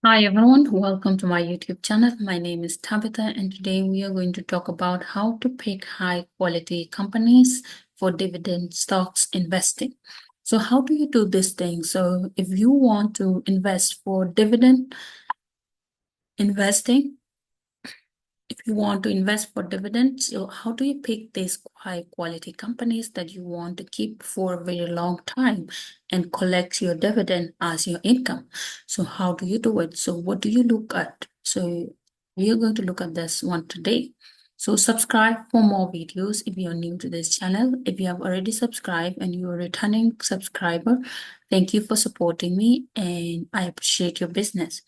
Hi everyone, welcome to my YouTube channel. My name is Tabitha and today we are going to talk about how to pick high quality companies for dividend stocks investing. So how do you do this thing? So if you want to invest for dividend investing, if you want to invest for dividends, so how do you pick these high quality companies that you want to keep for a very long time and collect your dividend as your income? So how do you do it? So what do you look at? So we are going to look at this one today. So subscribe for more videos if you're new to this channel. If you have already subscribed and you're a returning subscriber, thank you for supporting me and I appreciate your business.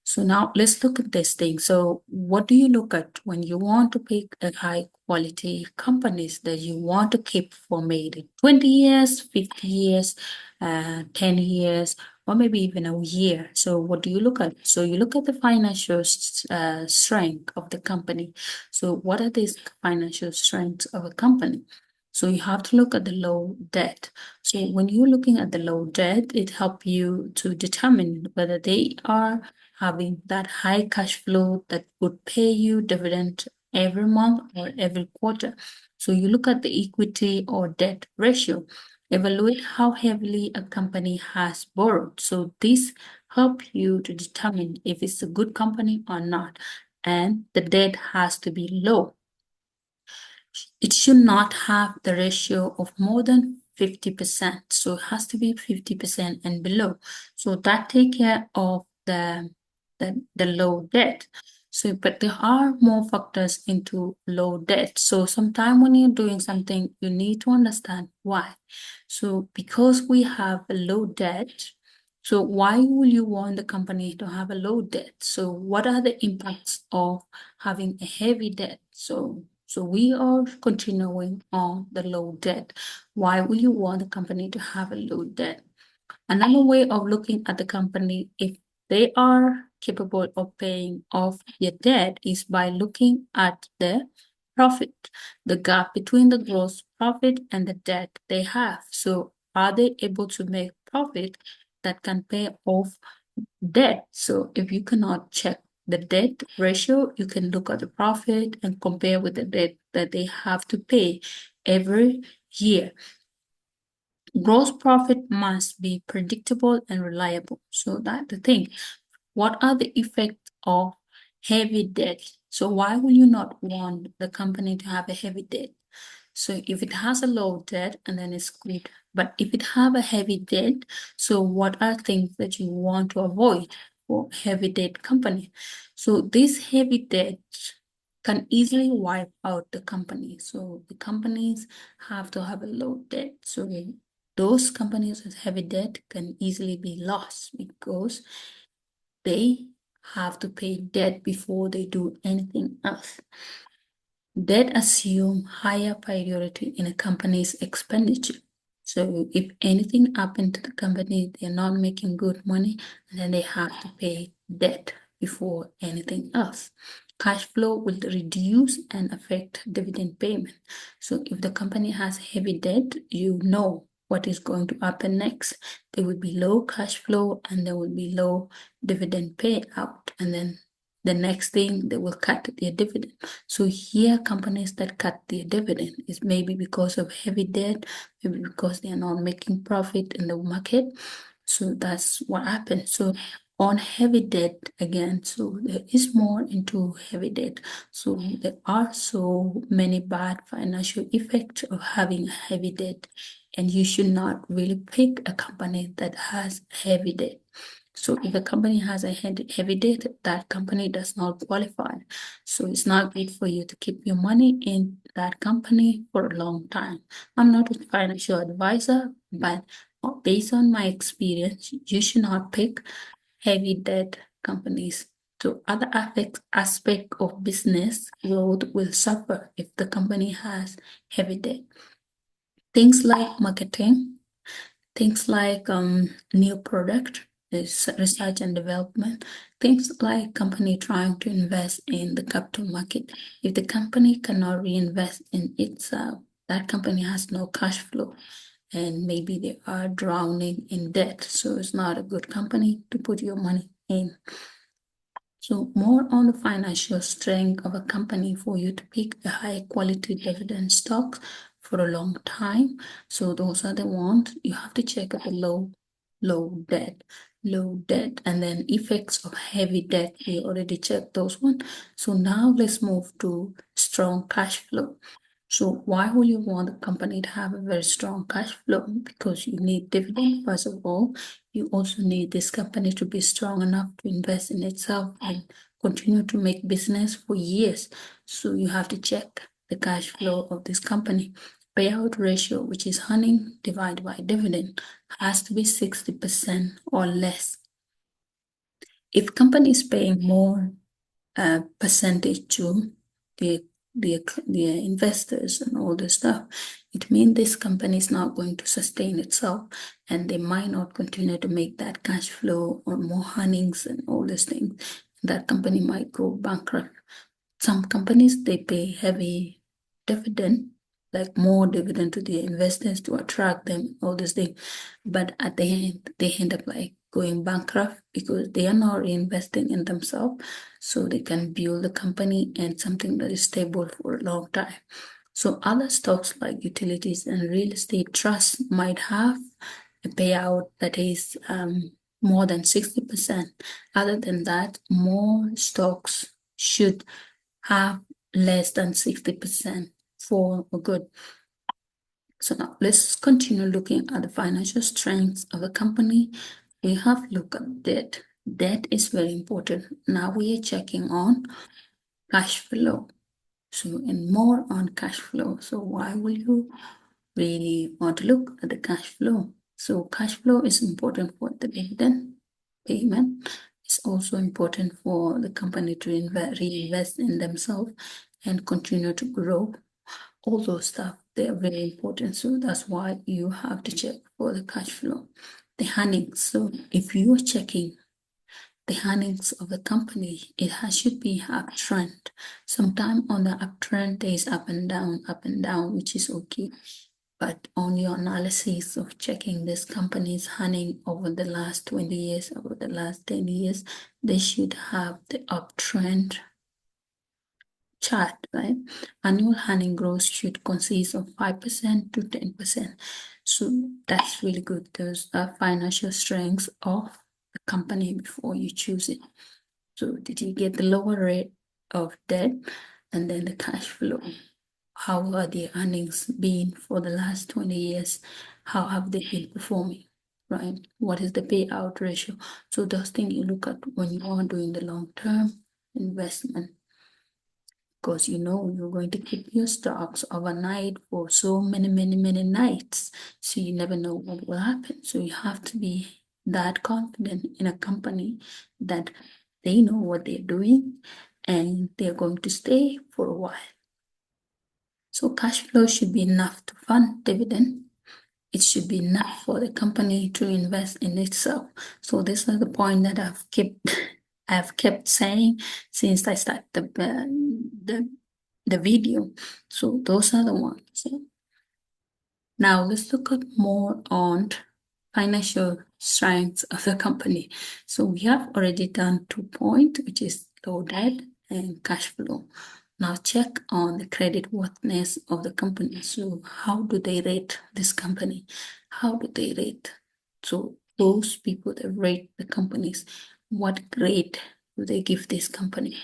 So now let's look at this thing. So what do you look at when you want to pick a high quality companies that you want to keep for maybe 20 years, 50 years, 10 years, or maybe even a year? So what do you look at? So you look at the financial strength of the company. So what are these financial strengths of a company? So you have to look at the low debt. So when you're looking at the low debt, it helps you to determine whether they are having that high cash flow that would pay you dividend every month or every quarter. So you look at the equity or debt ratio, evaluate how heavily a company has borrowed. So this help you to determine if it's a good company or not. And the debt has to be low. It should not have the ratio of more than 50%. So it has to be 50% and below. So that take care of the low debt. So, but there are more factors into low debt. So sometimes when you're doing something, you need to understand why. So because we have a low debt, so why will you want the company to have a low debt? So what are the impacts of having a heavy debt? So we are continuing on the low debt. Why will you want the company to have a low debt? Another way of looking at the company, if they are capable of paying off their debt, is by looking at the profit, the gap between the gross profit and the debt they have. So are they able to make profit that can pay off debt? So if you cannot check the debt ratio, you can look at the profit and compare with the debt that they have to pay every year. Gross profit must be predictable and reliable. So that's the thing. What are the effects of heavy debt? So why will you not want the company to have a heavy debt? So if it has a low debt, and then it's good. But if it have a heavy debt, so what are things that you want to avoid for heavy debt company? So this heavy debt can easily wipe out the company. So the companies have to have a low debt. So those companies with heavy debt can easily be lost because they have to pay debt before they do anything else. Debt assume higher priority in a company's expenditure. So if anything happened to the company, they're not making good money, and then they have to pay debt before anything else. Cash flow will reduce and affect dividend payment. So if the company has heavy debt, you know what is going to happen next. There will be low cash flow and there will be low dividend payout. And then the next thing, they will cut their dividend. So here, companies that cut their dividend is maybe because of heavy debt, maybe because they are not making profit in the market. So that's what happens. So on heavy debt again, so there is more into heavy debt. So there are so many bad financial effects of having heavy debt, and you should not really pick a company that has heavy debt. So if a company has a heavy debt, that company does not qualify. So it's not good for you to keep your money in that company for a long time. I'm not a financial advisor, but based on my experience, you should not pick heavy debt companies. So other aspect of business growth will suffer if the company has heavy debt. Things like marketing, things like new product, research and development, things like company trying to invest in the capital market. If the company cannot reinvest in itself, that company has no cash flow and maybe they are drowning in debt. So it's not a good company to put your money in. So more on the financial strength of a company for you to pick a high quality dividend stock for a long time. So those are the ones you have to check at the low debt, and then effects of heavy debt. We already checked those ones. So now let's move to strong cash flow. So why will you want a company to have a very strong cash flow? Because you need dividend, first of all. You also need this company to be strong enough to invest in itself and continue to make business for years. So you have to check the cash flow of this company. Payout ratio, which is earning divided by dividend, has to be 60% or less. If company is paying more percentage to the the investors and all this stuff, it means this company is not going to sustain itself, and they might not continue to make that cash flow or more earnings and all these things. That company might go bankrupt. Some companies, they pay heavy dividend, like more dividend to the investors to attract them, all this thing. But at the end, they end up like going bankrupt because they are not reinvesting in themselves, so they can build the company and something that is stable for a long time. So other stocks like utilities and real estate trusts might have a payout that is more than 60%. Other than that, more stocks should have less than 60% for a good. So now let's continue looking at the financial strengths of a company. We have to look at debt. Debt is very important. Now we are checking on cash flow. So, and more on cash flow. So why will you really want to look at the cash flow? So cash flow is important for the dividend payment. It's also important for the company to reinvest in themselves and continue to grow. All those stuff, they're very important. So that's why you have to check for the cash flow. The earnings. So if you are checking the earnings of the company, should be uptrend. Sometime on the uptrend, there is up and down, which is okay. But on your analysis of checking this company's earning over the last 20 years, over the last 10 years, they should have the uptrend chart, right? Annual earning growth should consist of 5% to 10%. So that's really good. Those are financial strengths of the company before you choose it. So did you get the lower rate of debt and then the cash flow? How are the earnings been for the last 20 years? How have they been performing? Right? What is the payout ratio? So those things you look at when you are doing the long-term investment, because you know you're going to keep your stocks overnight for so many, many, many nights. So you never know what will happen. So you have to be that confident in a company that they know what they're doing and they're going to stay for a while. So cash flow should be enough to fund dividend. It should be enough for the company to invest in itself. So this is the point that I've kept saying since I started the video. So those are the ones. So now let's look at more on financial strengths of the company. So we have already done 2 points, which is low debt and cash flow. Now check on the credit worthiness of the company. So how do they rate this company? How do they rate? So those people that rate the companies, what grade do they give this company?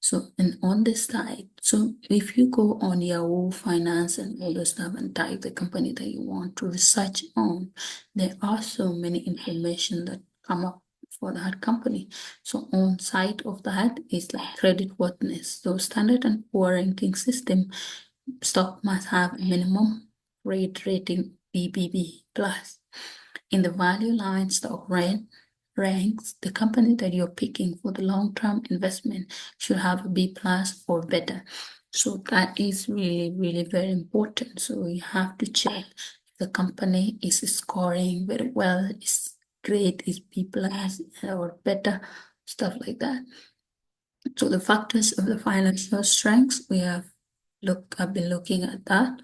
So, and on this side, so if you go on Yahoo Finance and all the stuff and type the company that you want to research on, there are so many information that come up for that company. So on side of that is like credit worthiness. So Standard and Poor ranking system, stock must have a minimum rate rating BBB plus. In the value line, stock ranks, the company that you're picking for the long-term investment should have a B plus or better. So that is really, really very important. So you have to check if the company is scoring very well, is great, is B plus or better, stuff like that. So the factors of the financial strengths, I've been looking at that.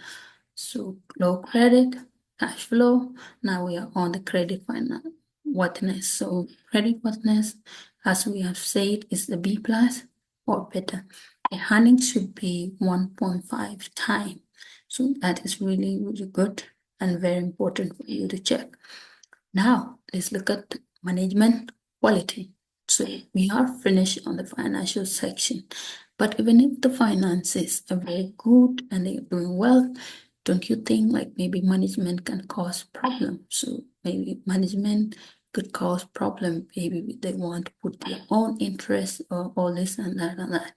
So low credit, cash flow. Now we are on the credit finance worthiness. So credit worthiness, as we have said, is the B plus or better. The earnings should be 1.5 times. So that is really, really good and very important for you to check. Now, let's look at management quality. So we are finished on the financial section. But even if the finances are very good and they're doing well, don't you think like maybe management can cause problems? So maybe management could cause problem. Maybe they want to put their own interest or all this and that and that.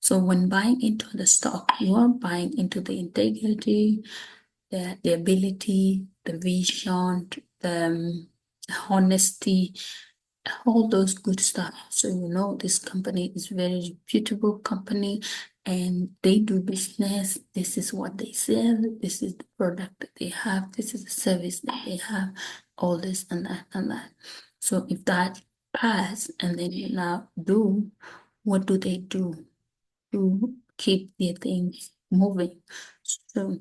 So when buying into the stock, you are buying into the integrity, the ability, the vision, the honesty, all those good stuff. So you know this company is very reputable company and they do business. This is what they sell. This is the product that they have. This is the service that they have. All this and that and that. So if that pass and then you now do, what do they do to keep their things moving? So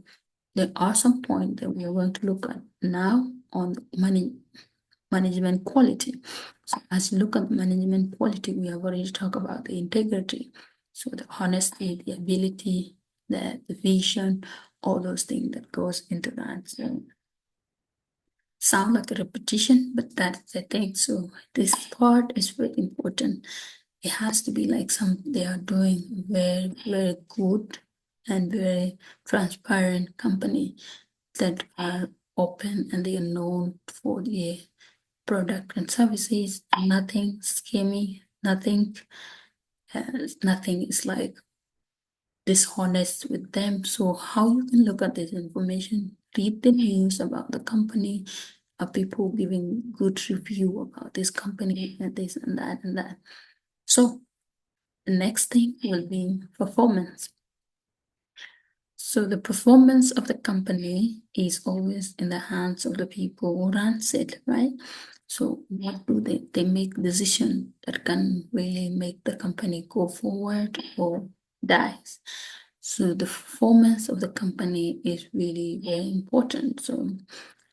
there are some points that we are going to look at now on management quality. So as you look at management quality, we have already talked about the integrity. So the honesty, the ability, the vision, all those things that goes into that. So sound like a repetition, but that's the thing. So this part is very important. It has to be like something they are doing very, very good and very transparent company that are open and they are known for their product and services. Nothing scammy, nothing is like dishonest with them. So how you can look at this information? Read the news about the company. Are people giving good review about this company and this and that and that? So the next thing will be performance. So the performance of the company is always in the hands of the people who runs it, right? So what do they? They make decision that can really make the company go forward or dies. So the performance of the company is really very important. So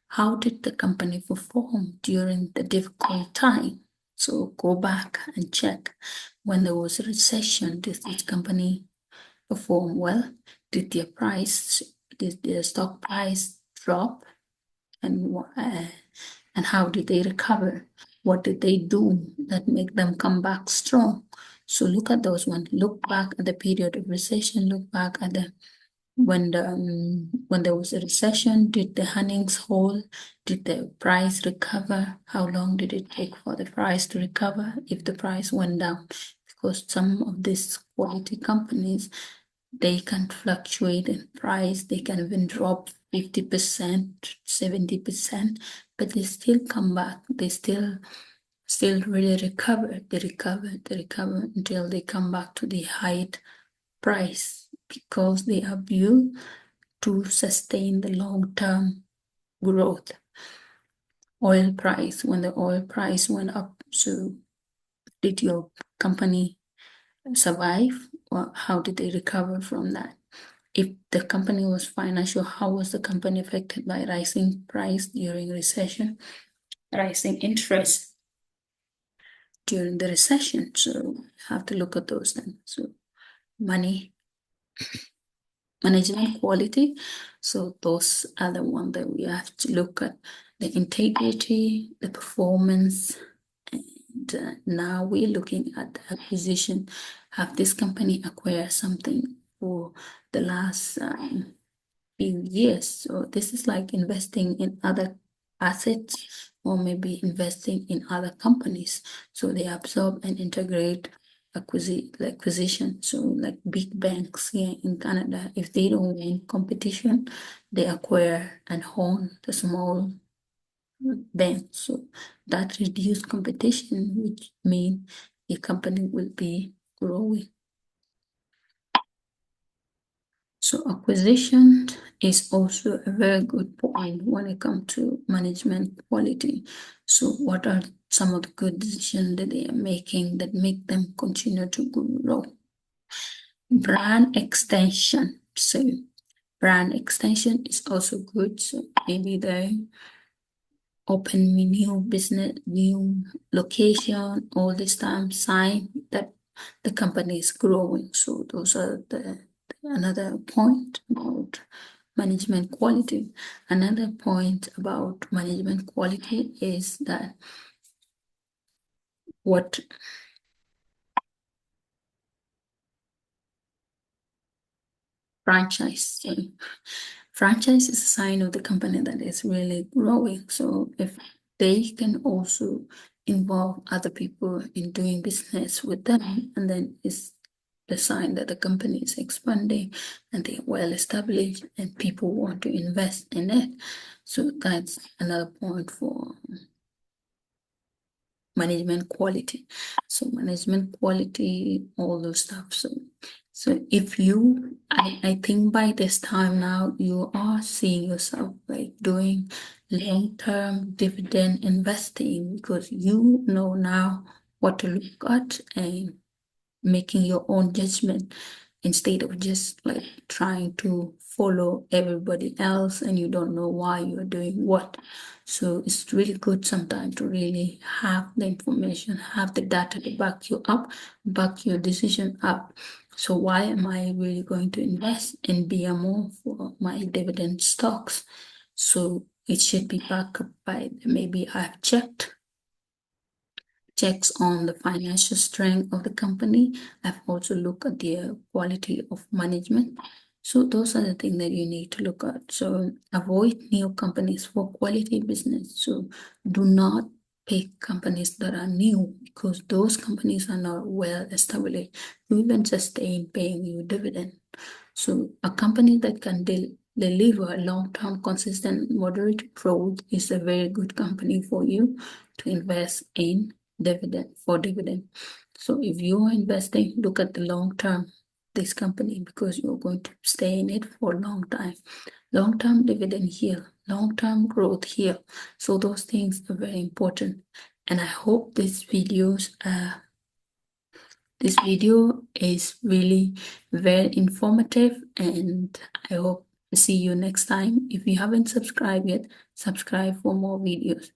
how did the company perform during the difficult time? So go back and check when there was a recession, did this company perform well? Did their stock price drop? And how did they recover? What did they do that make them come back strong? So look at those ones. Look back at the period of recession. Look back at the when there was a recession. Did the earnings hold? Did the price recover? How long did it take for the price to recover if the price went down? Because some of these quality companies, they can fluctuate in price. They can even drop 50%, 70%, but they still come back. They still really recover. They recover until they come back to the height price because they are built to sustain the long-term growth. Oil price, when the oil price went up, so did your company survive? Or how did they recover from that? If the company was financial, how was the company affected by rising price during recession, rising interest during the recession? So you have to look at those things. So money management quality. So those are the ones that we have to look at: the integrity, the performance, and now we're looking at the acquisition. Have this company acquired something for the last few years? So this is like investing in other assets or maybe investing in other companies. So they absorb and integrate acquisition. So like big banks here in Canada, if they don't win competition, they acquire and own the small banks. So that reduce competition, which mean the company will be growing. So acquisition is also a very good point when it comes to management quality. So what are some of the good decisions that they are making that make them continue to grow? Brand extension. So brand extension is also good. So maybe open new business, new location, all this time sign that the company is growing. So those are the another point about management quality. Another point about management quality is that what franchise. Franchise is a sign of the company that is really growing. So if they can also involve other people in doing business with them, and then it's the sign that the company is expanding and they're well established and people want to invest in it. So that's another point for management quality. So management quality, all those stuff. So if you, I think by this time now you are seeing yourself like doing long-term dividend investing because you know now what to look at and making your own judgment instead of just like trying to follow everybody else and you don't know why you're doing what. So it's really good sometimes to really have the information, have the data to back you up, back your decision up. So why am I really going to invest in BMO for my dividend stocks? So it should be backed up by maybe I've checked checks on the financial strength of the company. I've also looked at their quality of management. So those are the things that you need to look at. So avoid new companies for quality business. So do not pick companies that are new because those companies are not well established to even sustain paying you dividend. So a company that can deliver long-term, consistent, moderate growth is a very good company for you to invest in dividend. So if you are investing, look at the long term this company because you're going to stay in it for a long time. Long-term dividend here, long-term growth here. So those things are very important. And I hope this video is really very informative and I hope to see you next time. If you haven't subscribed yet, subscribe for more videos.